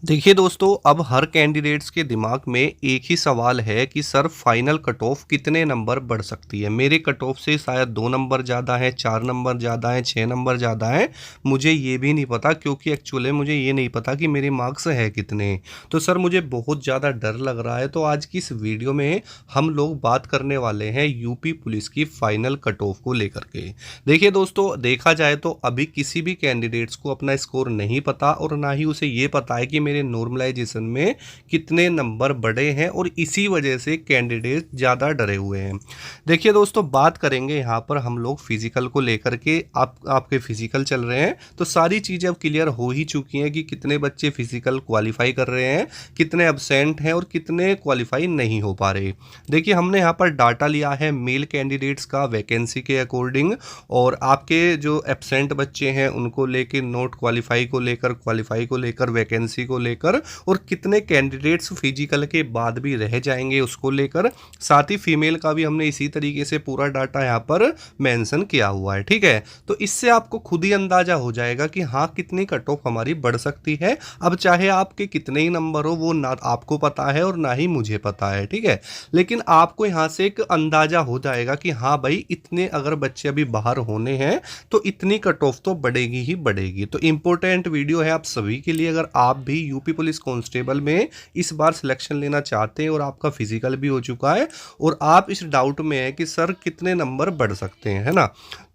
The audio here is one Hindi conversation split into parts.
देखिए दोस्तों, अब हर कैंडिडेट्स के दिमाग में एक ही सवाल है कि सर फाइनल कट ऑफ कितने नंबर बढ़ सकती है। मेरे कट ऑफ से शायद 2 नंबर ज़्यादा है, 4 नंबर ज़्यादा है, 6 नंबर ज़्यादा है। मुझे ये भी नहीं पता, क्योंकि एक्चुअली मुझे ये नहीं पता कि मेरे मार्क्स है कितने। तो सर मुझे बहुत ज़्यादा डर लग रहा है। तो आज की इस वीडियो में हम लोग बात करने वाले हैं यूपी पुलिस की फाइनल कट ऑफ को लेकर के। देखिए दोस्तों, देखा जाए तो अभी किसी भी कैंडिडेट्स को अपना स्कोर नहीं पता, और ना ही उसे ये पता है कि मेरे नॉर्मलाइजेशन में कितने नंबर बढ़े हैं, और इसी वजह से कैंडिडेट ज़्यादा डरे हुए हैं। देखिए दोस्तों, बात करेंगे यहाँ पर हम लोग फिजिकल को लेकर के। आपके फिजिकल चल रहे हैं तो सारी चीज़ें अब क्लियर हो ही चुकी हैं कि कितने बच्चे फिजिकल क्वालिफाई कर रहे हैं, कितने एब्सेंट हैं और कितने क्वालिफाई नहीं हो पा रहे। देखिए, हमने यहाँ पर डाटा लिया है मेल कैंडिडेट्स का वैकेंसी के अकॉर्डिंग, और आपके जो एब्सेंट बच्चे हैं उनको लेकर, नोट क्वालिफाई को लेकर, क्वालिफाई को लेकर, वैकेंसी को लेकर, और कितने कैंडिडेट्स फिजिकल के बाद भी रह जाएंगे उसको लेकर। साथ ही फीमेल का भी हमने इसी तरीके से पूरा डाटा यहाँ पर मेंशन किया हुआ है। ठीक है, तो इससे आपको खुद ही अंदाजा हो जाएगा कि हाँ, कितनी कट ऑफ हमारी बढ़ सकती है। अब चाहे आपके कितने ही नंबर हो, वो ना आपको पता है और ना ही मुझे पता है। ठीक है, लेकिन आपको यहाँ से एक अंदाजा हो जाएगा कि हाँ भाई, इतने अगर बच्चे अभी बाहर होने हैं तो इतनी कट ऑफ तो बढ़ेगी ही बढ़ेगी। तो इम्पोर्टेंट वीडियो है आप सभी के लिए। अगर आप भी यूपी पुलिस कांस्टेबल में इस बार सिलेक्शन लेना चाहते हैं और आपका फिजिकल भी हो चुका है और आप इस डाउट में है कि सर कितने नंबर बढ़ सकते हैं, है ना।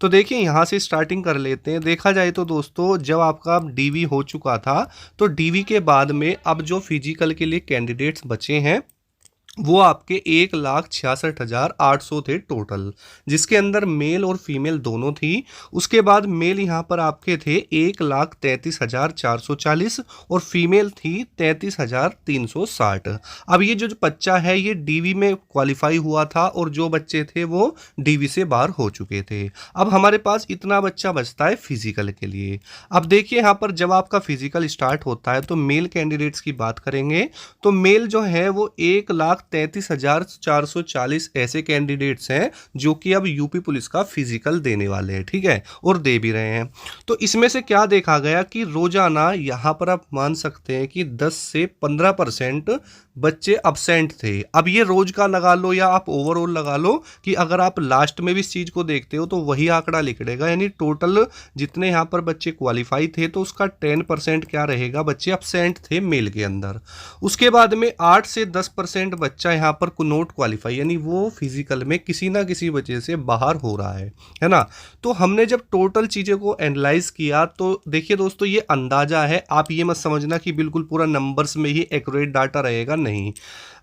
तो देखिए, यहाँ से स्टार्टिंग कर लेते हैं। देखा जाए तो दोस्तों, जब आपका डीवी हो चुका था तो डीवी के बाद में अब जो फिजिकल के लिए कैंडिडेट्स बचे हैं वो आपके 1,66,800 थे टोटल, जिसके अंदर मेल और फीमेल दोनों थी। उसके बाद मेल यहाँ पर आपके थे 1,33,440 और फीमेल थी 33,360। अब ये जो बच्चा है ये डीवी में क्वालिफाई हुआ था, और जो बच्चे थे वो डीवी से बाहर हो चुके थे। अब हमारे पास इतना बच्चा बचता है फिजिकल के लिए। अब देखिए, यहाँ पर जब आपका फिजिकल स्टार्ट होता है तो मेल कैंडिडेट्स की बात करेंगे तो मेल जो है वो 1,33,440 ऐसे कैंडिडेट्स हैं जो कि अब यूपी पुलिस का फिजिकल देने वाले हैं। ठीक है, और दे भी रहे हैं। तो इसमें से क्या देखा गया कि रोजाना यहाँ पर आप मान सकते हैं कि 10 से 15% बच्चे अब्सेंट थे। अब ये रोज का लगा लो या आप ओवरऑल लगा लो, कि अगर आप लास्ट में भी इस चीज को देखते हो तो वही आंकड़ा निकलेगा, यानी टोटल जितने यहाँ पर बच्चे क्वालिफाई थे तो उसका 10% क्या रहेगा, बच्चे अब्सेंट थे मेल के अंदर। उसके बाद में 8 से 10% बच्चा यहाँ पर नोट क्वालिफाई, यानी वो फिजिकल में किसी ना किसी वजह से बाहर हो रहा है ना। तो हमने जब टोटल चीज़ों को एनालाइज किया तो देखिए दोस्तों, ये अंदाजा है। आप ये मत समझना कि बिल्कुल पूरा नंबर्स में ही एक्यूरेट डाटा रहेगा, नहीं।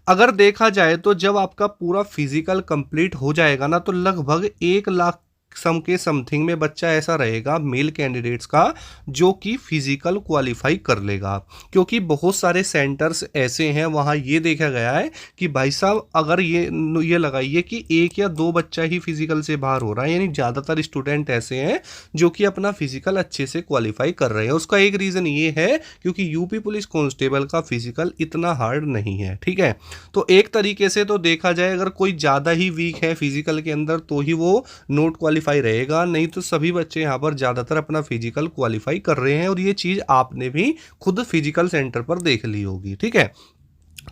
अगर देखा जाए तो जब आपका पूरा फिजिकल कंप्लीट हो जाएगा ना, तो लगभग 1 लाख सम के समथिंग में बच्चा ऐसा रहेगा मेल कैंडिडेट्स का जो कि फिजिकल क्वालिफाई कर लेगा। क्योंकि बहुत सारे सेंटर्स ऐसे हैं, वहाँ ये देखा गया है कि भाई साहब, अगर ये लगाइए कि 1 या 2 बच्चा ही फिजिकल से बाहर हो रहा है, यानी ज़्यादातर स्टूडेंट ऐसे हैं जो कि अपना फिजिकल अच्छे से क्वालिफाई कर रहे हैं। उसका एक रीज़न ये है क्योंकि यूपी पुलिस कांस्टेबल का फिजिकल इतना हार्ड नहीं है। ठीक है, तो एक तरीके से तो देखा जाए, अगर कोई ज़्यादा ही वीक है फिजिकल के अंदर तो ही वो नोट क्वालिफाई रहेगा, नहीं तो सभी बच्चे यहाँ पर ज़्यादातर अपना फिजिकल क्वालिफाई कर रहे हैं। और ये चीज़ आपने भी खुद फिजिकल सेंटर पर देख ली होगी। ठीक है,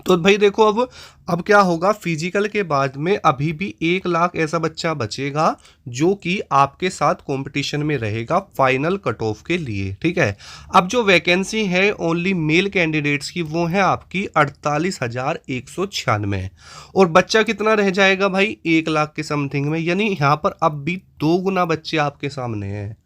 तो भाई देखो, अब क्या होगा, फिजिकल के बाद में अभी भी 1 लाख ऐसा बच्चा बचेगा जो कि आपके साथ कंपटीशन में रहेगा फाइनल कट ऑफ के लिए। ठीक है, अब जो वैकेंसी है ओनली मेल कैंडिडेट्स की, वो है आपकी 48,196, और बच्चा कितना रह जाएगा भाई, 1 लाख के समथिंग में, यानी यहाँ पर अब भी 2 गुना बच्चे आपके सामने हैं।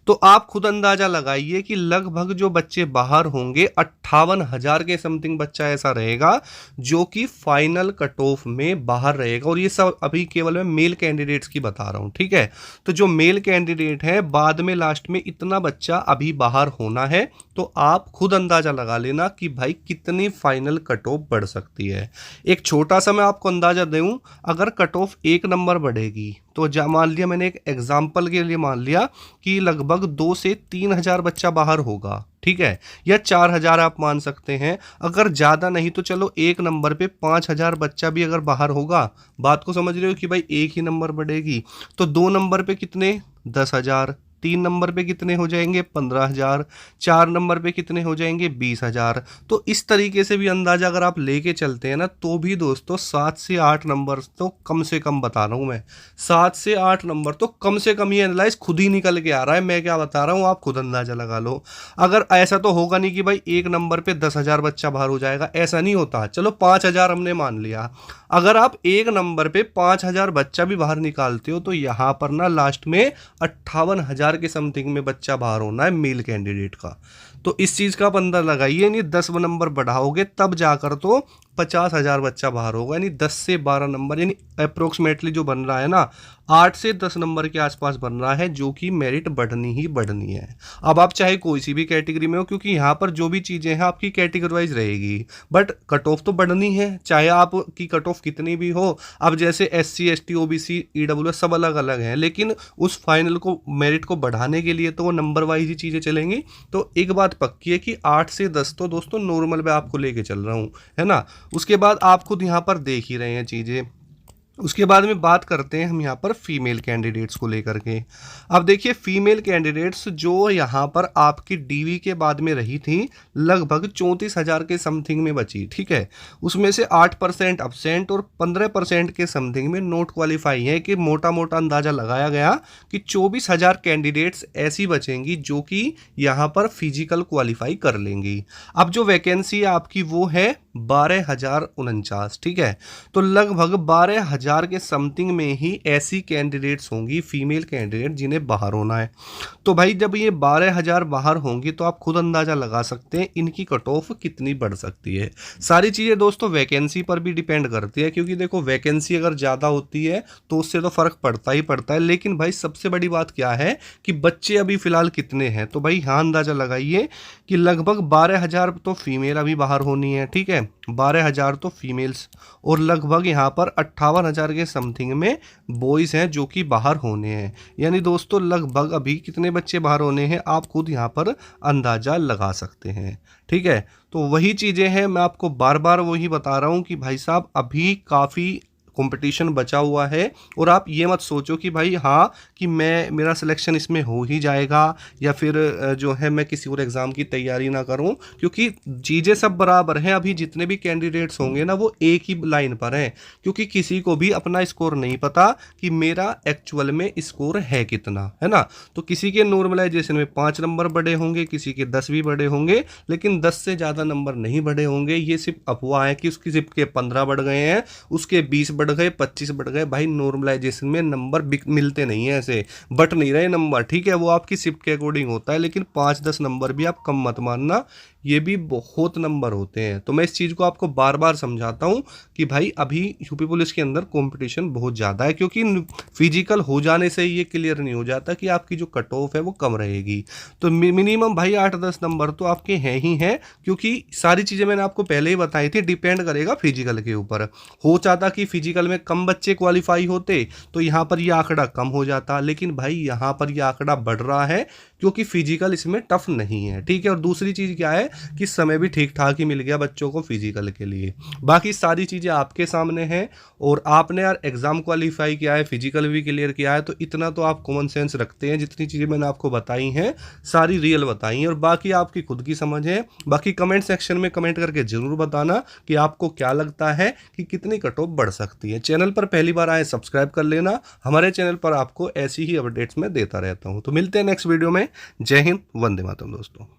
तो आप खुद अंदाजा लगाइए कि लगभग जो बच्चे बाहर होंगे 58,000 के समथिंग बच्चा ऐसा रहेगा जो कि फाइनल कट ऑफ में बाहर रहेगा। और ये सब अभी केवल मैं मेल कैंडिडेट्स की बता रहा हूँ। ठीक है, तो जो मेल कैंडिडेट है बाद में लास्ट में इतना बच्चा अभी बाहर होना है, तो आप खुद अंदाजा लगा लेना कि भाई कितनी फाइनल कट ऑफ बढ़ सकती है। एक छोटा सा मैं आपको अंदाजा दूं, अगर कट ऑफ 1 नंबर बढ़ेगी तो मान लिया, मैंने एक एग्जाम्पल के लिए मान लिया कि लगभग 2 से 3 हज़ार बच्चा बाहर होगा। ठीक है, या 4 हज़ार आप मान सकते हैं। अगर ज़्यादा नहीं तो चलो 1 नंबर पे 5 हज़ार बच्चा भी अगर बाहर होगा, बात को समझ रहे हो कि भाई एक ही नंबर बढ़ेगी, तो 2 नंबर पे कितने, 10 हज़ार, 3 नंबर पे कितने हो जाएंगे 15,000, 4 नंबर पे कितने हो जाएंगे 20,000। तो इस तरीके से भी अंदाजा अगर आप लेके चलते हैं ना तो भी दोस्तों 7 से 8 नंबर तो कम से कम बता रहा हूँ मैं, 7 से 8 नंबर तो कम से कम ये एनालाइज खुद ही निकल के आ रहा है। मैं क्या बता रहा हूँ आप खुद अंदाजा लगा लो। अगर ऐसा तो होगा नहीं कि भाई एक नंबर पे 10,000 बच्चा बाहर हो जाएगा, ऐसा नहीं होता। चलो 5,000 हमने मान लिया, अगर आप एक नंबर पे 5,000 बच्चा भी बाहर निकालते हो तो यहाँ पर ना लास्ट में 58,000 के समथिंग में बच्चा बाहर होना है मेल कैंडिडेट का। तो इस चीज का आप अंदर लगाइए, नहीं 10 नंबर बढ़ाओगे तब जाकर तो 50,000 बच्चा बाहर होगा, यानी 10 से 12 नंबर, यानी अप्रोक्सीमेटली जो बन रहा है ना 8 से 10 नंबर के आसपास बन रहा है, जो कि मेरिट बढ़नी ही बढ़नी है। अब आप चाहे कोई सी भी कैटेगरी में हो, क्योंकि यहाँ पर जो भी चीजें हैं आपकी कैटेगरी वाइज रहेगी, बट कट ऑफ तो बढ़नी है चाहे आपकी कट ऑफ कितनी भी हो। अब जैसे SC ST OBC EWS सब अलग अलग हैं, लेकिन उस फाइनल को मेरिट को बढ़ाने के लिए तो वो नंबर वाइज ही चीजें चलेंगी। तो एक बात पक्की है कि 8 से 10 तो दोस्तों नॉर्मल में आपको लेके चल रहा हूँ, है ना। उसके बाद आप खुद यहाँ पर देख ही रहे हैं चीजें। उसके बाद में बात करते हैं हम यहाँ पर फीमेल कैंडिडेट्स को लेकर के। अब देखिए फीमेल कैंडिडेट्स जो यहाँ पर आपकी DV के बाद में रही थी लगभग 34,000 के समथिंग में बची, ठीक है। उसमें से 8% अब्सेंट और 15% के समथिंग में नोट क्वालिफाई है, कि मोटा मोटा अंदाजा लगाया गया कि 24,000 कैंडिडेट्स ऐसी बचेंगी जो कि यहाँ पर फिजिकल क्वालिफाई कर लेंगी। अब जो वैकेंसी है आपकी वो है 12,049, ठीक है। तो लगभग 12,000 के समथिंग में ही ऐसी कैंडिडेट्स होंगी फीमेल कैंडिडेट जिन्हें बाहर होना है। तो भाई जब ये 12,000 बाहर होंगी तो आप खुद अंदाजा लगा सकते हैं इनकी कट ऑफ कितनी बढ़ सकती है। सारी चीज़ें दोस्तों वैकेंसी पर भी डिपेंड करती है, क्योंकि देखो वैकेंसी अगर ज़्यादा होती है तो उससे तो फ़र्क पड़ता ही पड़ता है। लेकिन भाई सबसे बड़ी बात क्या है कि बच्चे अभी फ़िलहाल कितने हैं, तो भाई हाँ अंदाज़ा लगाइए कि लगभग 12,000 तो फीमेल अभी बाहर होनी है, ठीक है। 12,000 तो फीमेल्स और लगभग यहाँ पर 58,000 के समथिंग में बॉयज़ हैं जो कि बाहर होने हैं। यानी दोस्तों लगभग अभी कितने बच्चे बाहर होने हैं आप खुद यहाँ पर अंदाज़ा लगा सकते हैं, ठीक है। तो वही चीज़ें हैं, मैं आपको बार बार वही बता रहा हूँ कि भाई साहब अभी काफ़ी कंपटीशन बचा हुआ है। और आप ये मत सोचो कि भाई हाँ कि मेरा सिलेक्शन इसमें हो ही जाएगा या फिर जो है मैं किसी और एग्ज़ाम की तैयारी ना करूं, क्योंकि चीज़ें सब बराबर हैं। अभी जितने भी कैंडिडेट्स होंगे ना वो एक ही लाइन पर हैं, क्योंकि किसी को भी अपना स्कोर नहीं पता कि मेरा एक्चुअल में स्कोर है कितना, है ना। तो किसी के नॉर्मलाइजेशन में 5 नंबर बढ़े होंगे, किसी के 10 भी बढ़े होंगे, लेकिन 10 से ज़्यादा नंबर नहीं बढ़े होंगे। ये सिर्फ अफवाह है कि उसकी सिर्फ के 15 बढ़ गए हैं, उसके 20 बढ़ गए, 25 बढ़ गए। भाई नॉर्मलाइजेशन में नंबर मिलते नहीं है, ऐसे बट नहीं रहे नंबर, ठीक है। वो आपकी शिफ्ट के अकॉर्डिंग होता है, लेकिन 5-10 नंबर भी आप कम मत मानना, ये भी बहुत नंबर होते हैं। तो मैं इस चीज़ को आपको बार बार समझाता हूँ कि भाई अभी यूपी पुलिस के अंदर कंपटीशन बहुत ज़्यादा है, क्योंकि फिजिकल हो जाने से ये क्लियर नहीं हो जाता कि आपकी जो कट ऑफ है वो कम रहेगी। तो मिनिमम भाई 8-10 नंबर तो आपके हैं ही हैं, क्योंकि सारी चीज़ें मैंने आपको पहले ही बताई थी, डिपेंड करेगा फिजिकल के ऊपर। हो चाहता कि फिजिकल में कम बच्चे क्वालिफाई होते तो यहाँ पर ये आंकड़ा कम हो जाता, लेकिन भाई यहाँ पर ये आंकड़ा बढ़ रहा है क्योंकि फिजिकल इसमें टफ नहीं है, ठीक है। और दूसरी चीज़ क्या है कि समय भी ठीक ठाक ही मिल गया बच्चों को फिजिकल के लिए। बाकी सारी चीज़ें आपके सामने हैं और आपने यार एग्ज़ाम क्वालिफाई किया है, फिजिकल भी क्लियर किया है, तो इतना तो आप कॉमन सेंस रखते हैं। जितनी चीज़ें मैंने आपको बताई हैं सारी रियल बताई हैं, और बाकी आपकी खुद की समझ है। बाकी कमेंट सेक्शन में कमेंट करके ज़रूर बताना कि आपको क्या लगता है कि कितनी कट ऑफ बढ़ सकती है। चैनल पर पहली बार आए सब्सक्राइब कर लेना, हमारे चैनल पर आपको ऐसी ही अपडेट्स मैं देता रहता हूँ। तो मिलते हैं नेक्स्ट वीडियो में। जय हिंद, वंदे मातरम दोस्तों।